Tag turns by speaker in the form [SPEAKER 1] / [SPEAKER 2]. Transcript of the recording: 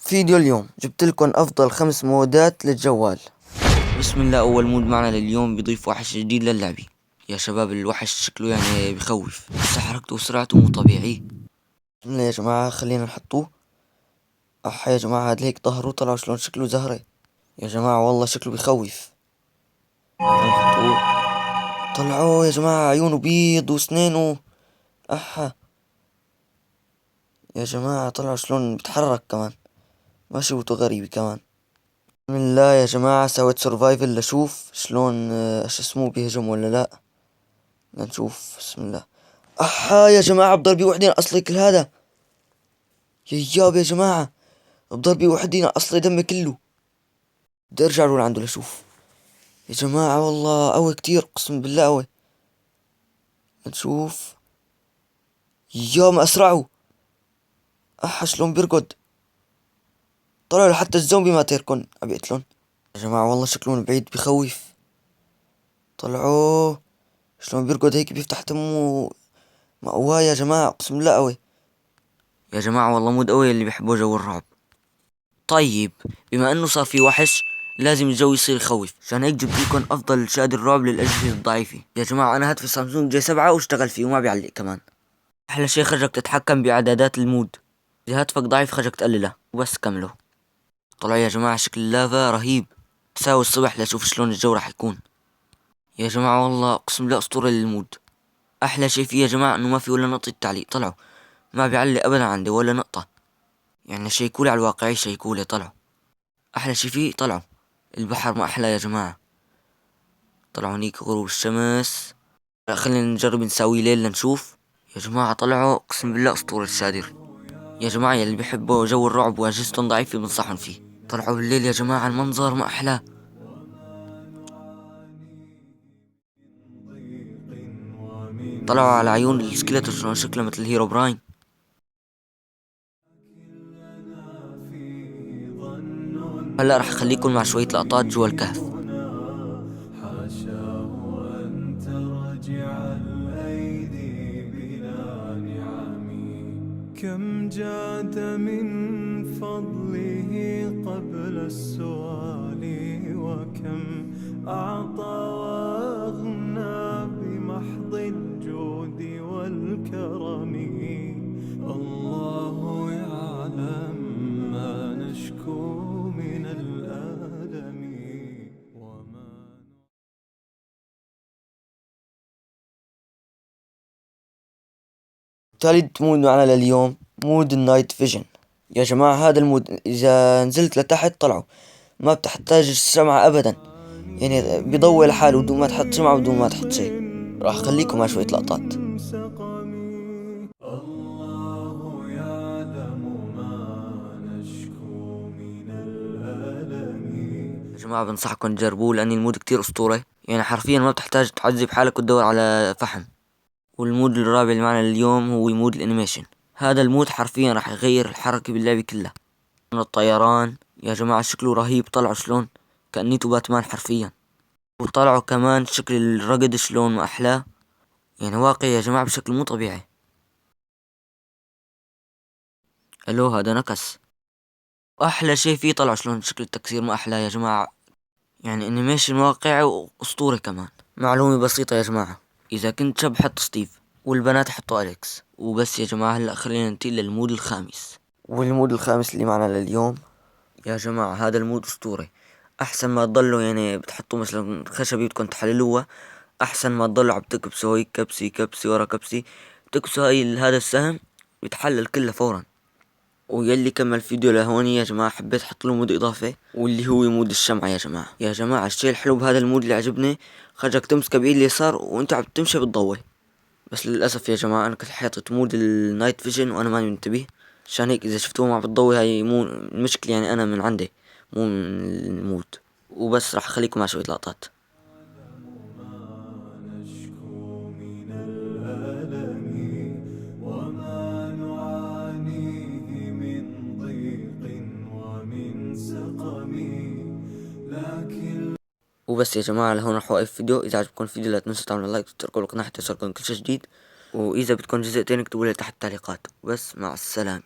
[SPEAKER 1] فيديو اليوم جبت لكم افضل 5 مودات للجوال. بسم الله. اول مود معنا لليوم بيضيف وحش جديد للعبة. يا شباب الوحش شكله يعني بخوف، بس حركته وسرعته مو طبيعي. بسم الله يا جماعة، خلينا نحطوه. يا جماعة هاد هيك ظهره طلع شلون شكله زهرة. يا جماعة والله شكله بخوف. نحطوه. طلعوه يا جماعة، عيونه بيض وسنينه. احا يا جماعة طلعوا شلون بتحرك كمان، ماشيته غريبة كمان. بسم الله يا جماعة، سويت سرفايفل لشوف شلون ايش اسمه بيهجم ولا لا. نشوف. بسم الله. يا جماعة بضربي وحدين اصلي كل هذا. يا جماعة بضربي وحدين اصلي دمي كله. بدي ارجع له لعنده لشوف. يا جماعة والله قوي كتير، قسم بالله قوي. نشوف. يا ما اسرعه. شلون بيركض. طلعوا لحتى الزومبي ما تيركن ابي اقتلن. يا جماعة والله شكلهم بعيد بخوف. طلعوه. شلون بيركض هيك بيفتح تمه. مقواه يا جماعة، اقسم بالله قوي. يا جماعة والله مود قوي اللي بيحبوا جو الرعب. طيب، بما انه صار في وحش لازم الجو يصير يخوف، عشان هيك جبت لكم افضل شادر رعب للاجهزة الضعيفة. يا جماعة انا هاتفي سامسونج جي 7 واشتغل فيه وما بيعلق كمان. احلى شي خرجك تتحكم باعدادات المود. اذا هاتفك ضعيف خرجك تقلله وبس كمله. طلعوا يا جماعة شكل اللافا رهيب. تساوي الصبح لشوف شلون الجو راح يكون. يا جماعة والله اقسم بالله اسطورة للمود. احلى شي فيه يا جماعة انه ما في ولا نقطة تعليق. طلعوا ما بيعلق ابدا عندي ولا نقطة. يعني شيكولي على الواقعي، شيكولي. طلعوا. احلى شي فيه طلعوا البحر ما احلى يا جماعة. طلعوا هنيك غروب الشمس. خلينا نجرب نساوي ليل لنشوف. يا جماعة طلعوا اقسم بالله اسطورة الشادر. يا جماعة يلي بيحبوا جو الرعب واجهزتهم ضعيفة بنصحهم فيه. طلعوا بالليل يا جماعة، المنظر ما احلاه. طلعوا على عيون السكيلت شلون شكله مثل هيرو براين. هلا رح اخليكم مع شوية لقطات جوا الكهف.
[SPEAKER 2] حاشاه أن ترجع الأيدي بلا نعم. كم جاد من فضله قبل السؤال، وكم أعطى وأغنى بمحض الجود والكرم. الله يعلم ما نشكو من الألم وما.
[SPEAKER 1] ثالث مود معنا لليوم مود النايت فيجن. يا جماعة هذا المود اذا نزلت لتحت طلعوا ما بتحتاج الشمعة ابدا، يعني بيضوي لحاله بدون ما تحط شمعة بدون ما تحط شيء. راح اخليكم مع شوية لقطات.
[SPEAKER 2] سقمي الله يعلم ما نشكو من الألم.
[SPEAKER 1] يا جماعة بنصحكم تجربوه لأن المود كتير أسطورة، يعني حرفيا ما بتحتاج تعذب حالك وتدور على فحم. والمود الرابع اللي معنا اليوم هو مود الانيميشن. هذا المود حرفيا راح يغير الحركة باللعبة كلها. من الطيران يا جماعة شكله رهيب. طلعوا شلون كأنيتو باتمان حرفيا. وطلعوا كمان شكل الرقد شلون ما أحلاه، يعني واقعي يا جماعة بشكل مو طبيعي. الو هذا نكس. واحلى شي فيه طلع شلون شكل التكسير ما احلاه يا جماعة. يعني انيميشن واقعي واسطوري كمان. معلومة بسيطة يا جماعة، اذا كنت شاب حط ستيف والبنات حطوا اليكس وبس. يا جماعة هلا خلينا ننتقل للمود الخامس. والمود الخامس اللي معنا لليوم يا جماعة هذا المود اسطوري. احسن ما تضلوا يعني بتحطوا مثلا خشبي بدكم تحللوها، احسن ما تضلوا عم تكبسوا هيك كبسي كبسي ورا كبسي. تكبسوا هاي هذا السهم بيتحلل كله فورا. ويلي كمل فيديو لهون يا جماعة حبيت احط له مود اضافي واللي هو مود الشمعة. يا جماعة يا جماعة الشي الحلو بهذا المود اللي عجبني خرجك تمسكه بايد اليسار وانت عم تمشي بتضوي. بس للاسف يا جماعة انا كنت حاطط مود النايت فيجن وانا ماني منتبه، عشان هيك اذا شفتوه ما بتضوي هاي مو المشكلة، يعني انا من عندي مو من المود. وبس راح اخليكم مع شوية لقطات.
[SPEAKER 2] نشكو من الألم وما نعانيه من ضيق ومن سقم، لكن
[SPEAKER 1] وبس يا جماعة لهون راح اوقف فيديو. اذا عجبكم الفيديو لا تنسوا تعملوا لايك وتشتركوا بالقناة حتى يوصلكم كل شي جديد. واذا بدكم جزء تاني اكتبوا لي تحت التعليقات. بس مع السلامة.